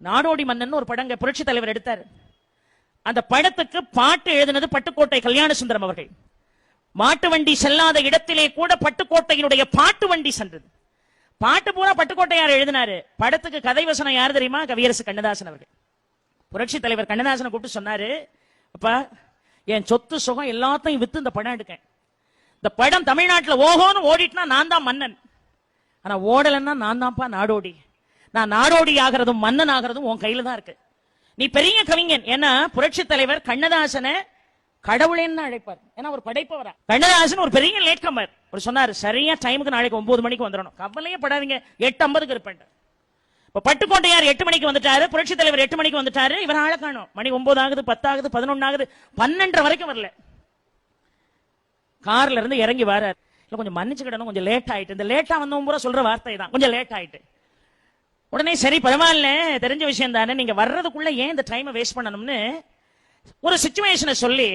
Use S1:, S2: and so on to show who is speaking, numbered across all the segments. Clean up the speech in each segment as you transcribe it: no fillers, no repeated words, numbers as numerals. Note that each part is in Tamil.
S1: நாடோடி மன்னன் ஒரு படங்க புரட்சி தலைவர் எடுத்தார். அந்த படத்துக்கு பாட்டு எழுதினது பட்டுக்கோட்டை கல்யாண சுந்தரம் அவர்கள். மாட்டு வண்டி செல்லாத இடத்திலே கூட பட்டுக்கோட்டையினுடைய பாட்டு வண்டி சென்றது. பாட்டு பூரா பட்டுக்கோட்டையார் எழுதினாரு. படத்துக்கு கதை வசனம் யார் தெரியுமா? கவியரசு கண்ணதாசன் அவர்கள். புரட்சி தலைவர் கண்ணதாசனை கூப்பிட்டு சொன்னாரு, அப்பா என் சொத்து சுகம் எல்லாத்தையும் வித்து இந்த படம் எடுக்கேன். இந்த படம் தமிழ்நாட்டில் ஓஹோன்னு ஓடிட்டுனா நான் தான் மன்னன், ஆனா ஓடலன்னா நான் தான்ப்பா நாடோடி. நான் நாடோடி ஆகிறதும் மன்னன் ஆகிறதும் உன் கையில தான் இருக்கு. நீ பெரிய கவிஞன். ஏன்னா புரட்சி தலைவர் கண்ணதாசனை கடவுளேன்னு அழைப்பார். ஏன்னா ஒரு படைப்பவரா. கண்ணதாசன் ஒரு பெரிய லேட்கமர். ஒரு சொன்னாரு, சரியா டைமுக்கு நாளைக்கு 9 மணிக்கு வந்துடணும். கவலையே படாதீங்க, 8:50 இருப்பேன். இப்ப பட்டுக்கோட்டையார் 8 மணிக்கு வந்துட்டாரு, புரட்சி தலைவர் 8 மணிக்கு வந்துட்டாரு. இவர் ஆள காணோம். மணி 9 ஆகுது, 10 ஆகுது, 11 ஆகுது, 12 வரைக்கும் வரல. கார்ல இருந்து இறங்கி வராரு. இல்ல கொஞ்சம் மன்னிச்சுக்கிடணும், கொஞ்சம் லேட் ஆயிட்டு. இந்த லேட்டா வந்தவங்க பூரா சொல்ற வார்த்தை தான், கொஞ்சம் லேட் ஆயிட்டு. உடனே சரி பரவாயில்ல, தெரிஞ்ச விஷயம் தானே, நீங்க வர்றதுக்குள்ள ஏன் இந்த டைமை வேஸ்ட் பண்ணணும்னு ஒரு சிச்சுவேஷனை சொல்லி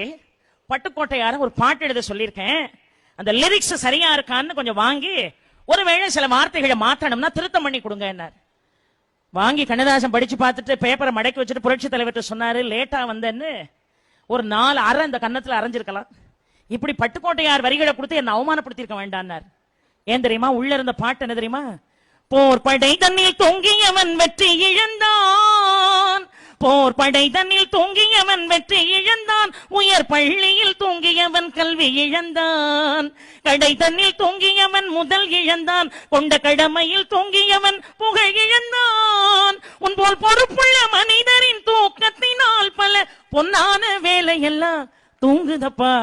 S1: பட்டுக்கோட்டையார ஒரு பாட்டு எழுத சொல்லியிருக்கேன். அந்த லிரிக்ஸ் சரியா இருக்கான்னு கொஞ்சம் வாங்கி ஒருவேளை சில வார்த்தைகளை மாத்தணும்னா திருத்தம் பண்ணி கொடுங்க என்னார். வாங்கி கண்ணதாசன் படிச்சு பார்த்துட்டு பேப்பரை மடக்கி வச்சுட்டு புரட்சி தலைவர்கிட்ட சொன்னாரு, லேட்டா வந்தேன்னு ஒரு 4 அரை இந்த கன்னத்துல அரைஞ்சிருக்கலாம். இப்படி பட்டுக்கோட்டையார் வரிகளை கொடுத்து என்ன அவமானப்படுத்திருக்க வேண்டான்னார். ஏன் தெரியுமா? உள்ள இருந்த பாட்டு என்ன தெரியுமா? போர் படை தன்னில் தொங்கியவன் வெற்றி இழந்தான், போர் படை தன்னில் தூங்கியவன் வெற்றி இழந்தான், உயர் பள்ளியில் தூங்கியவன் கல்வி இழந்தான், கடை தன்னில் தூங்கியவன் முதல் இழந்தான், கொண்ட கடமையில் தூங்கியவன் புகழ் இழந்தான், உன் போல் பொறுப்புள்ள மனிதரின் தூக்கத்தினால் பல பொன்னான வேலையெல்லாம் தூங்குதப்பா.